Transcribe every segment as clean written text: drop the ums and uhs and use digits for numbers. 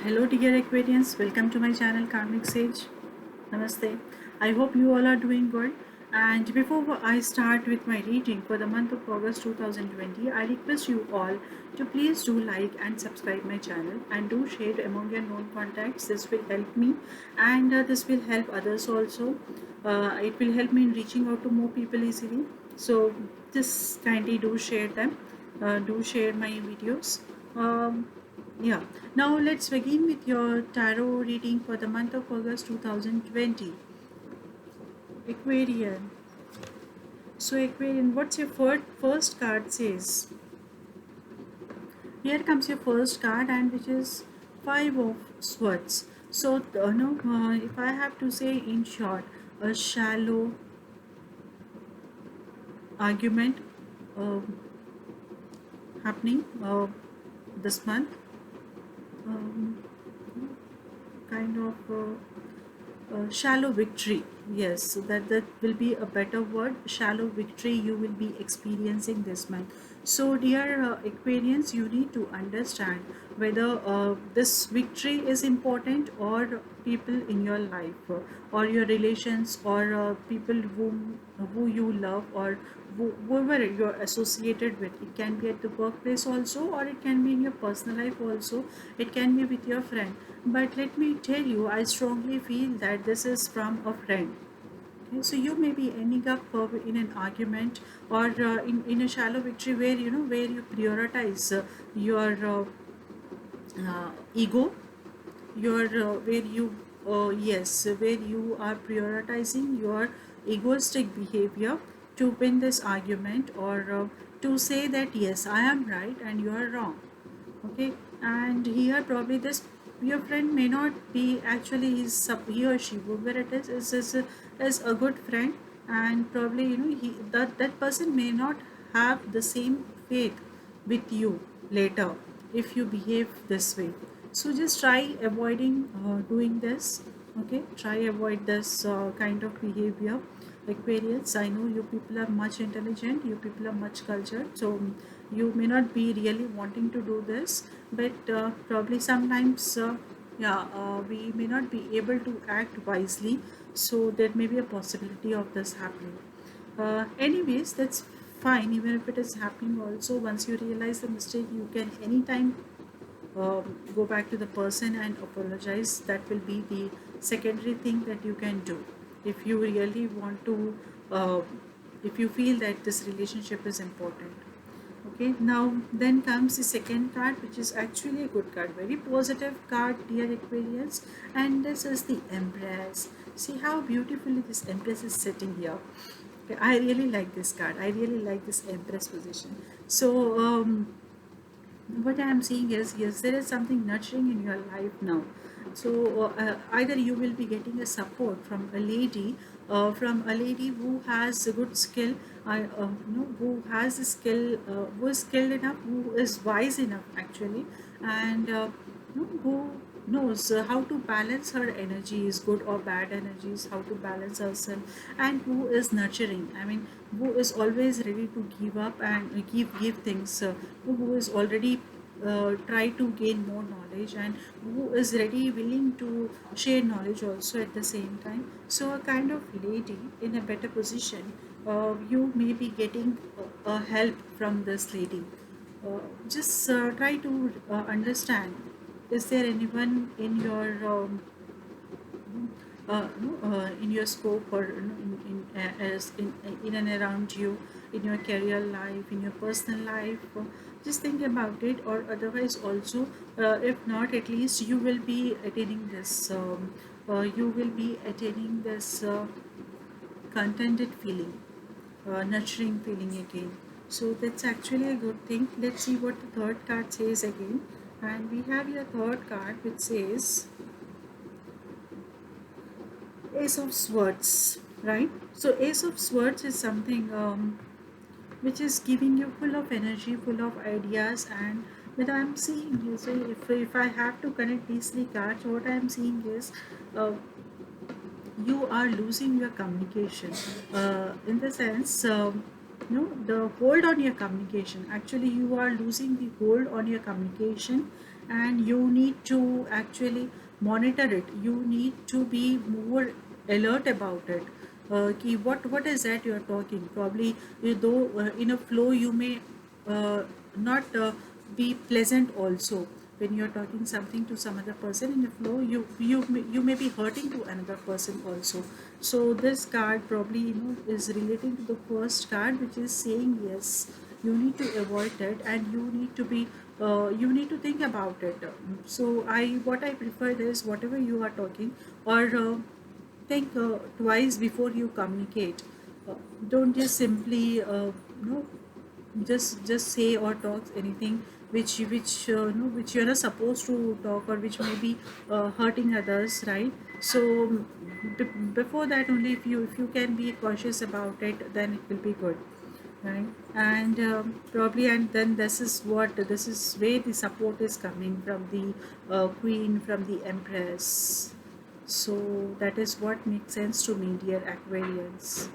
Hello dear Aquarians, welcome to my channel Karmic Sage. Namaste. I hope you all are doing good. And before I start with my reading for the month of August 2020, I request you all to please do like and subscribe my channel and do share among your known contacts. This will help me and this will help others also. It will help me in reaching out to more people easily. So just kindly do share them. Do share my videos. Um, yeah, now let's begin with your tarot reading for the month of August 2020. Aquarian. So, Aquarian, what's your first card says? Here comes your first card, and which is Five of Swords. So, no, if I have to say in short, a shallow argument uh, happening this month. Um, kind of. Shallow victory, yes, so that will be a better word. Shallow victory you will be experiencing this month. So dear Aquarians, you need to understand whether this victory is important, or people in your life, or your relations, or people who you love, or whoever you're associated with. It can be at the workplace also, or it can be in your personal life also. It can be with your friend. But let me tell you, I strongly feel that this is from a friend. Okay, so you may be ending up in an argument, or in a shallow victory where where you prioritize your ego, your where you yes, where you are prioritizing your egoistic behavior to win this argument, or to say that yes, I am right and you are wrong. Okay, and here probably this your friend may not be actually he or she, whoever it is a good friend, and probably that person may not have the same faith with you later if you behave this way. So just try avoiding doing this. Okay, try avoid this kind of behavior. Aquarius, I know you people are much intelligent, you people are much cultured, so you may not be really wanting to do this, but probably sometimes we may not be able to act wisely, so there may be a possibility of this happening. Anyways, that's fine. Even if it is happening also, once you realize the mistake, you can anytime go back to the person and apologize. That will be the secondary thing that you can do if you really want to, uh, if you feel that this relationship is important. Okay, now then comes the second card, which is actually a good card, very positive card, dear Aquarius, and this is the Empress. See how beautifully this Empress is sitting here. Okay, I really like this card. I really like this Empress position. So what I am seeing is, yes, there is something nurturing in your life now. So either you will be getting a support from a lady who has a good skill, who has a skill, who is skilled enough, who is wise enough actually, and who knows how to balance her energies, good or bad energies, how to balance herself, and who is nurturing. I mean, who is always ready to give up and give things, who is already try to gain more knowledge, and who is ready willing to share knowledge also at the same time. So a kind of lady in a better position, you may be getting help from this lady. Just try to understand, is there anyone in your in your scope, or in and around you, in your career life, in your personal life. Just think about it, or otherwise also, if not, at least you will be attaining this. You will be attaining this contented feeling, nurturing feeling again. So that's actually a good thing. Let's see what the third card says again. And we have your third card, which says Ace of Swords, right? So Ace of Swords is something which is giving you full of energy, full of ideas, and what I'm seeing is, so if I have to connect these three cards, what I'm seeing is uh, you are losing your communication, in the sense, the hold on your communication. Actually, you are losing the hold on your communication, and you need to actually monitor it. You need to be more alert about it. What is that you're talking? Probably, though in a flow you may not be pleasant also. When you're talking something to some other person in a flow, you may be hurting to another person also. So this card probably, is relating to the first card, which is saying yes, you need to avoid it, and you need to think about it. So what I prefer is, whatever you are talking, or think twice before you communicate. uh, don't just simply just say or talk anything which you're not supposed to talk, or which may be hurting others, right? So before that only, if you can be cautious about it, then it will be good, right? And probably, and then this is where the support is coming from, the queen, from the empress. So that is what makes sense to me, dear Aquarians.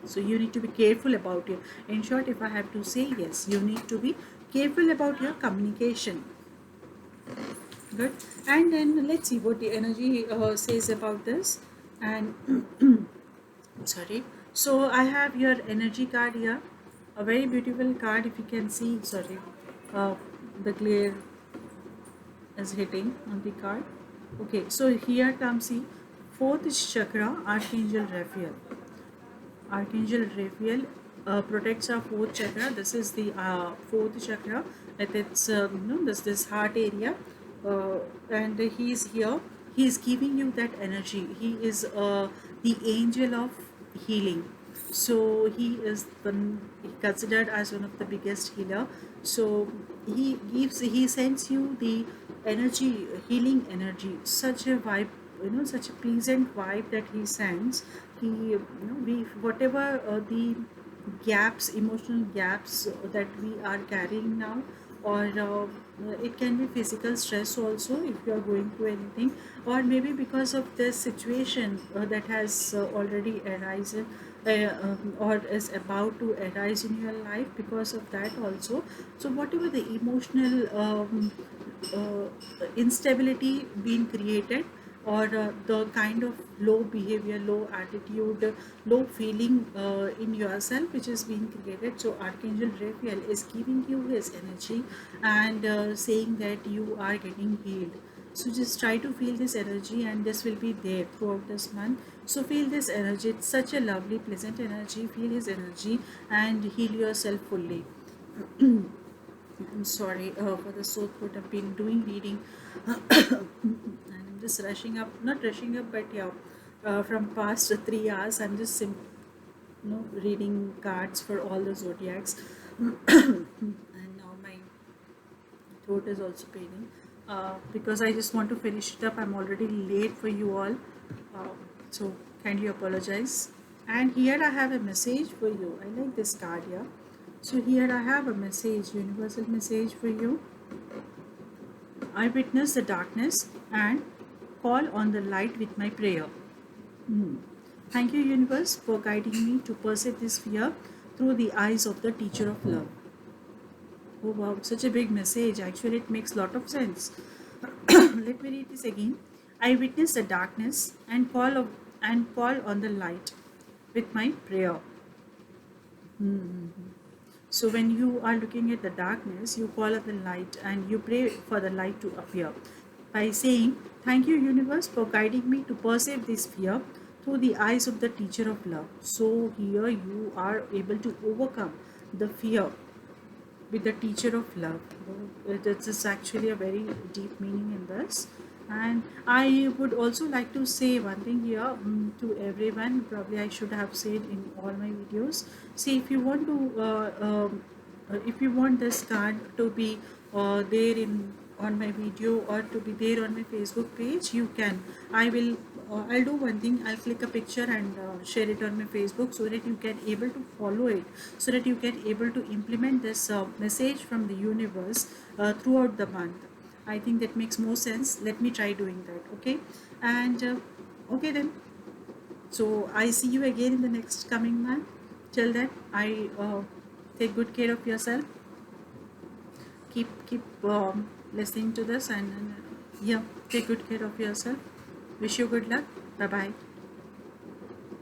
So you need to be careful about it. In short, if I have to say, yes, you need to be careful about your communication. Good. And then let's see what the energy says about this. And sorry. So I have your energy card here, a very beautiful card. If you can see, sorry, uh, the glare is hitting on the card. Okay, so here comes the fourth chakra, Archangel Raphael. Archangel Raphael protects our fourth chakra. This is the fourth chakra. At its this heart area, and he is here. He is giving you that energy. He is the angel of healing. So he is considered as one of the biggest healer. So he sends you the energy, healing energy, such a vibe, such a pleasant vibe that he sends. He, we, whatever the gaps, emotional gaps that we are carrying now, or it can be physical stress also, if you are going through anything, or maybe because of this situation that has already arisen, or is about to arise in your life, because of that also. So whatever the emotional instability being created, or the kind of low behavior, low attitude, low feeling in yourself which is being created. So Archangel Raphael is giving you his energy, and saying that you are getting healed. So just try to feel this energy, and this will be there throughout this month. So feel this energy. It's such a lovely, pleasant energy. Feel his energy and heal yourself fully. I'm sorry for the sore throat. I've been doing reading, and I'm just rushing up, not rushing up, but yeah, from past 3 hours, I'm just reading cards for all the zodiacs, and now my throat is also paining because I just want to finish it up. I'm already late for you all, uh, so kindly apologize. And here I have a message for you. I like this card here. So here I have a message, universal message for you. I witness the darkness and call on the light with my prayer. Thank you, universe, for guiding me to perceive this fear through the eyes of the teacher of love. Oh wow, such a big message. Actually, it makes a lot of sense. Let me read this again. I witness the darkness and call on the light with my prayer. So when you are looking at the darkness, you call on the light and you pray for the light to appear by saying, "Thank you, universe, for guiding me to perceive this fear through the eyes of the teacher of love." So here you are able to overcome the fear with the teacher of love. It is actually a very deep meaning in this. And I would also like to say one thing here, to everyone. Probably I should have said in all my videos. See, if you want this card to be there in on my video, or to be there on my Facebook page, you can. I'll do one thing. I'll click a picture and share it on my Facebook, so that you can able to follow it, so that you can able to implement this message from the universe throughout the month. I think that makes more sense. Let me try doing that. Okay, and okay then. So I see you again in the next coming month. Till then, I take good care of yourself. Keep listening to this, and yeah, take good care of yourself. Wish you good luck. Bye bye.